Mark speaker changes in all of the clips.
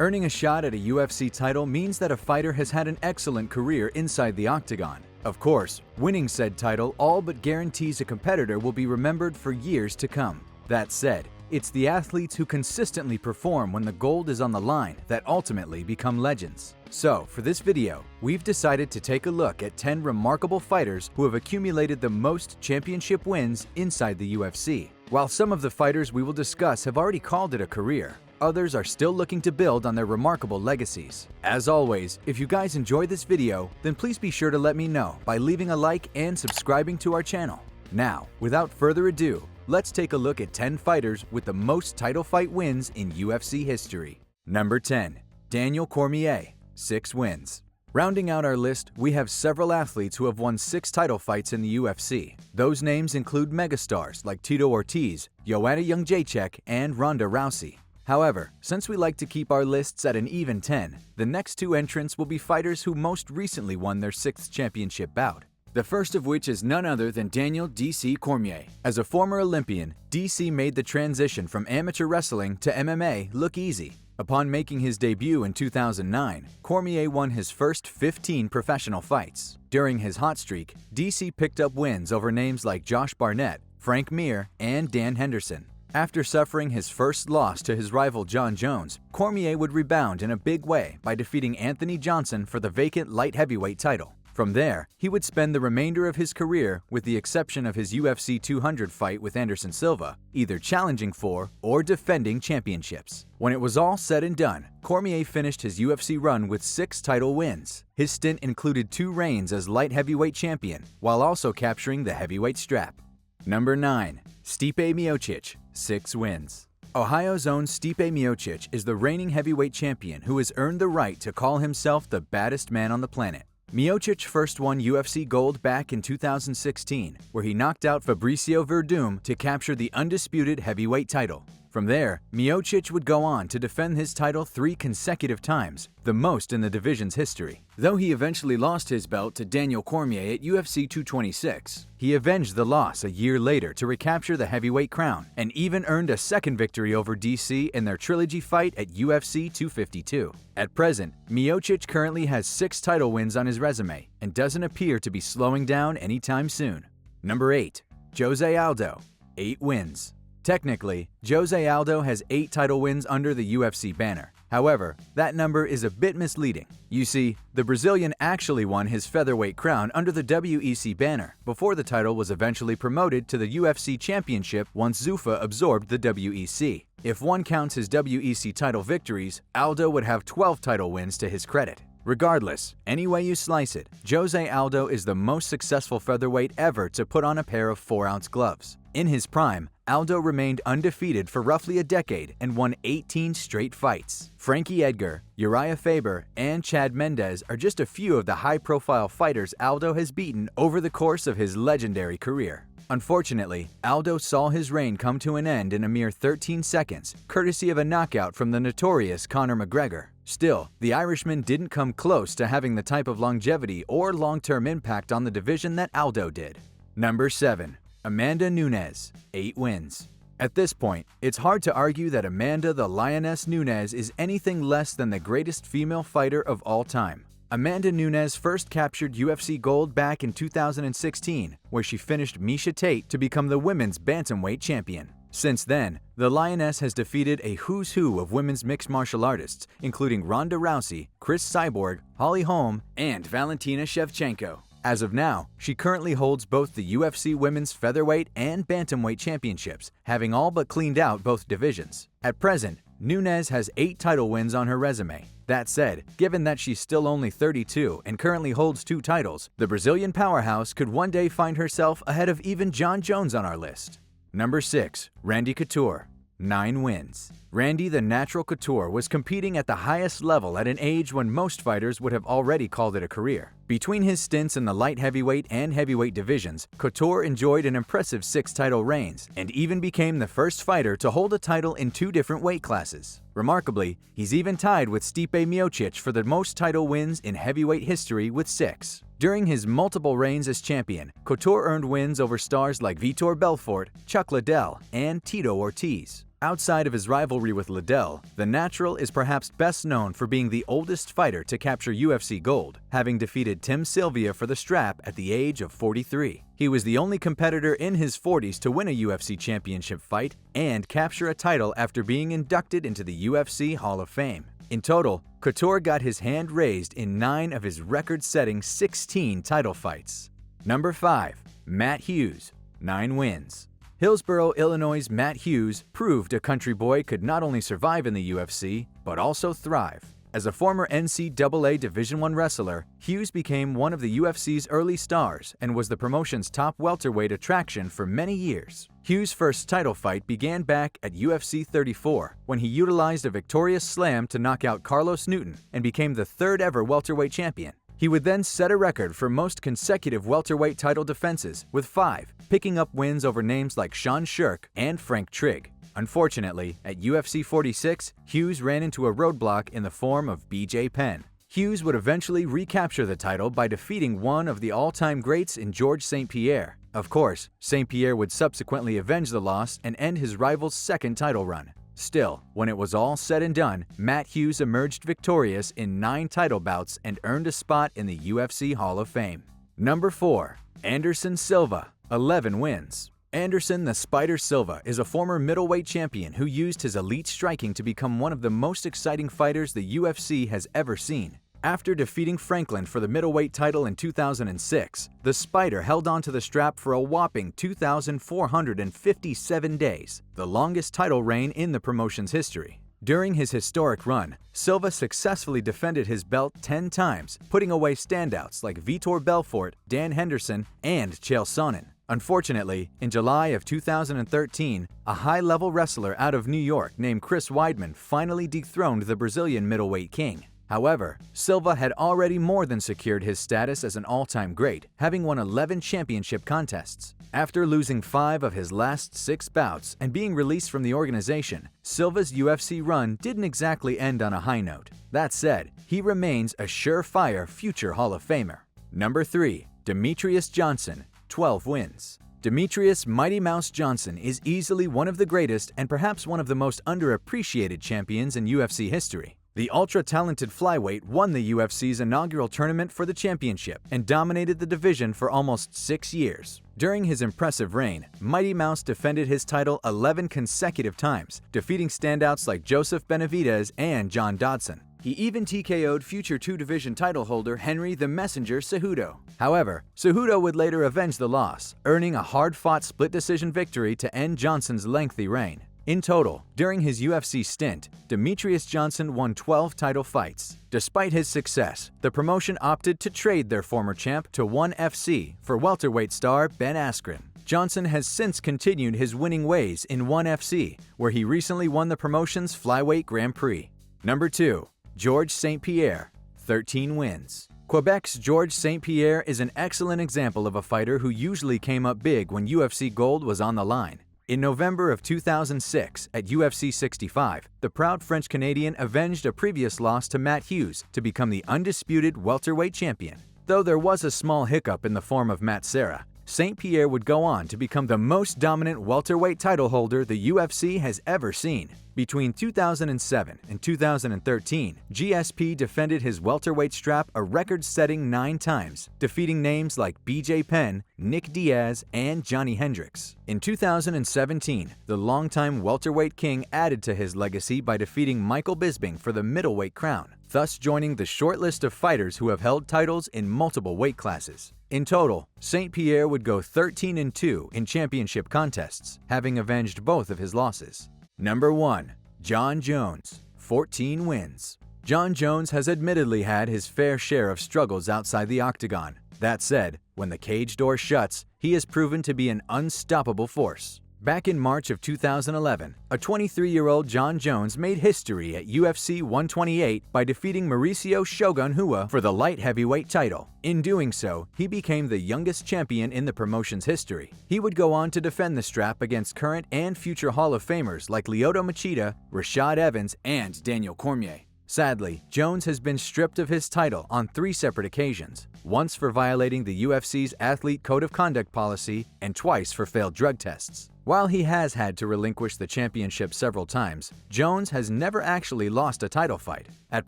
Speaker 1: Earning a shot at a UFC title means that a fighter has had an excellent career inside the octagon. Of course, winning said title all but guarantees a competitor will be remembered for years to come. That said, it's the athletes who consistently perform when the gold is on the line that ultimately become legends. So, for this video, we've decided to take a look at 10 remarkable fighters who have accumulated the most championship wins inside the UFC. While some of the fighters we will discuss have already called it a career, others are still looking to build on their remarkable legacies. As always, if you guys enjoyed this video, then please be sure to let me know by leaving a like and subscribing to our channel. Now, without further ado, let's take a look at 10 fighters with the most title fight wins in UFC history. Number 10. Daniel Cormier, 6 wins. Rounding out our list, we have several athletes who have won 6 title fights in the UFC. Those names include megastars like Tito Ortiz, Joanna Jędrzejczyk, and Ronda Rousey. However, since we like to keep our lists at an even 10, the next 2 entrants will be fighters who most recently won their 6th championship bout. The first of which is none other than Daniel DC Cormier. As a former Olympian, DC made the transition from amateur wrestling to MMA look easy. Upon making his debut in 2009, Cormier won his first 15 professional fights. During his hot streak, DC picked up wins over names like Josh Barnett, Frank Mir, and Dan Henderson. After suffering his first loss to his rival Jon Jones, Cormier would rebound in a big way by defeating Anthony Johnson for the vacant light heavyweight title. From there, he would spend the remainder of his career, with the exception of his UFC 200 fight with Anderson Silva, either challenging for or defending championships. When it was all said and done, Cormier finished his UFC run with 6 title wins. His stint included 2 reigns as light heavyweight champion, while also capturing the heavyweight strap. Number 9. Stipe Miocic, 6 wins. Ohio's own Stipe Miocic is the reigning heavyweight champion who has earned the right to call himself the baddest man on the planet. Miocic first won UFC gold back in 2016, where he knocked out Fabricio Werdum to capture the undisputed heavyweight title. From there, Miocic would go on to defend his title 3 consecutive times, the most in the division's history. Though he eventually lost his belt to Daniel Cormier at UFC 226, he avenged the loss a year later to recapture the heavyweight crown, and even earned a second victory over DC in their trilogy fight at UFC 252. At present, Miocic currently has 6 title wins on his resume and doesn't appear to be slowing down anytime soon. Number 8. Jose Aldo, 8 wins. Technically, Jose Aldo has 8 title wins under the UFC banner. However, that number is a bit misleading. You see, the Brazilian actually won his featherweight crown under the WEC banner before the title was eventually promoted to the UFC Championship once Zuffa absorbed the WEC. If one counts his WEC title victories, Aldo would have 12 title wins to his credit. Regardless, any way you slice it, Jose Aldo is the most successful featherweight ever to put on a pair of 4-ounce gloves. In his prime, Aldo remained undefeated for roughly a decade and won 18 straight fights. Frankie Edgar, Uriah Faber, and Chad Mendes are just a few of the high-profile fighters Aldo has beaten over the course of his legendary career. Unfortunately, Aldo saw his reign come to an end in a mere 13 seconds, courtesy of a knockout from the notorious Conor McGregor. Still, the Irishman didn't come close to having the type of longevity or long-term impact on the division that Aldo did. Number 7. Amanda Nunes, 8 wins. At this point, it's hard to argue that Amanda the Lioness Nunes is anything less than the greatest female fighter of all time. Amanda Nunes first captured UFC gold back in 2016, where she finished Miesha Tate to become the women's bantamweight champion. Since then, the Lioness has defeated a who's who of women's mixed martial artists, including Ronda Rousey, Cris Cyborg, Holly Holm, and Valentina Shevchenko. As of now, she currently holds both the UFC Women's Featherweight and Bantamweight championships, having all but cleaned out both divisions. At present, Nunes has 8 title wins on her resume. That said, given that she's still only 32 and currently holds 2 titles, the Brazilian powerhouse could one day find herself ahead of even Jon Jones on our list. Number 6. Randy Couture, 9 wins. Randy the Natural Couture was competing at the highest level at an age when most fighters would have already called it a career. Between his stints in the light heavyweight and heavyweight divisions, Couture enjoyed an impressive 6 title reigns and even became the first fighter to hold a title in 2 different weight classes. Remarkably, he's even tied with Stipe Miocic for the most title wins in heavyweight history with 6. During his multiple reigns as champion, Couture earned wins over stars like Vitor Belfort, Chuck Liddell, and Tito Ortiz. Outside of his rivalry with Liddell, the Natural is perhaps best known for being the oldest fighter to capture UFC gold, having defeated Tim Sylvia for the strap at the age of 43. He was the only competitor in his 40s to win a UFC championship fight and capture a title after being inducted into the UFC Hall of Fame. In total, Couture got his hand raised in 9 of his record-setting 16 title fights. Number 5. Matt Hughes, 9 wins. Hillsboro, Illinois' Matt Hughes proved a country boy could not only survive in the UFC, but also thrive. As a former NCAA Division I wrestler, Hughes became one of the UFC's early stars and was the promotion's top welterweight attraction for many years. Hughes' first title fight began back at UFC 34, when he utilized a victorious slam to knock out Carlos Newton and became the 3rd ever welterweight champion. He would then set a record for most consecutive welterweight title defenses with 5, picking up wins over names like Sean Shirk and Frank Trigg. Unfortunately, at UFC 46, Hughes ran into a roadblock in the form of BJ Penn. Hughes would eventually recapture the title by defeating one of the all-time greats in George St Pierre. Of course, St Pierre would subsequently avenge the loss and end his rival's 2nd title run. Still, when it was all said and done, Matt Hughes emerged victorious in 9 title bouts and earned a spot in the UFC Hall of Fame. Number 4. Anderson Silva, 11 wins. Anderson the Spider Silva is a former middleweight champion who used his elite striking to become one of the most exciting fighters the UFC has ever seen. After defeating Franklin for the middleweight title in 2006, the Spider held on to the strap for a whopping 2,457 days, the longest title reign in the promotion's history. During his historic run, Silva successfully defended his belt 10 times, putting away standouts like Vitor Belfort, Dan Henderson, and Chael Sonnen. Unfortunately, in July of 2013, a high-level wrestler out of New York named Chris Weidman finally dethroned the Brazilian middleweight king. However, Silva had already more than secured his status as an all-time great, having won 11 championship contests. After losing 5 of his last 6 bouts and being released from the organization, Silva's UFC run didn't exactly end on a high note. That said, he remains a surefire future Hall of Famer. Number 3. Demetrius Johnson, 12 wins. Demetrius Mighty Mouse Johnson is easily one of the greatest and perhaps one of the most underappreciated champions in UFC history. The ultra-talented flyweight won the UFC's inaugural tournament for the championship and dominated the division for almost 6 years. During his impressive reign, Mighty Mouse defended his title 11 consecutive times, defeating standouts like Joseph Benavidez and John Dodson. He even TKO'd future 2-division title holder Henry the Messenger Cejudo. However, Cejudo would later avenge the loss, earning a hard-fought split-decision victory to end Johnson's lengthy reign. In total, during his UFC stint, Demetrius Johnson won 12 title fights. Despite his success, the promotion opted to trade their former champ to ONE FC for welterweight star Ben Askren. Johnson has since continued his winning ways in ONE FC, where he recently won the promotion's Flyweight Grand Prix. Number 2. George St Pierre, 13 wins. Quebec's George St Pierre is an excellent example of a fighter who usually came up big when UFC gold was on the line. In November of 2006, at UFC 65, the proud French-Canadian avenged a previous loss to Matt Hughes to become the undisputed welterweight champion. Though there was a small hiccup in the form of Matt Serra, St Pierre would go on to become the most dominant welterweight title holder the UFC has ever seen. Between 2007 and 2013, GSP defended his welterweight strap a record-setting 9 times, defeating names like BJ Penn, Nick Diaz, and Johnny Hendricks. In 2017, the longtime welterweight king added to his legacy by defeating Michael Bisping for the middleweight crown, thus joining the short list of fighters who have held titles in multiple weight classes. In total, St Pierre would go 13-2 in championship contests, having avenged both of his losses. Number 1. Jon Jones, 14 wins. Jon Jones has admittedly had his fair share of struggles outside the octagon. That said, when the cage door shuts, he has proven to be an unstoppable force. Back in March of 2011, a 23-year-old Jon Jones made history at UFC 128 by defeating Mauricio Shogun Rua for the light heavyweight title. In doing so, he became the youngest champion in the promotion's history. He would go on to defend the strap against current and future Hall of Famers like Lyoto Machida, Rashad Evans, and Daniel Cormier. Sadly, Jones has been stripped of his title on 3 separate occasions, once for violating the UFC's Athlete Code of Conduct policy and twice for failed drug tests. While he has had to relinquish the championship several times, Jones has never actually lost a title fight. At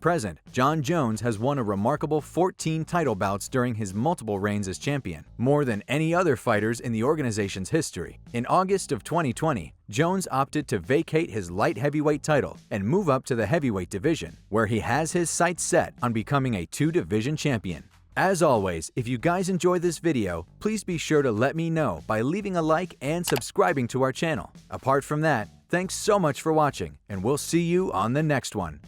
Speaker 1: present, Jon Jones has won a remarkable 14 title bouts during his multiple reigns as champion, more than any other fighters in the organization's history. In August of 2020, Jones opted to vacate his light heavyweight title and move up to the heavyweight division, where he has his sights set on becoming a two-division champion. As always, if you guys enjoyed this video, please be sure to let me know by leaving a like and subscribing to our channel. Apart from that, thanks so much for watching, and we'll see you on the next one.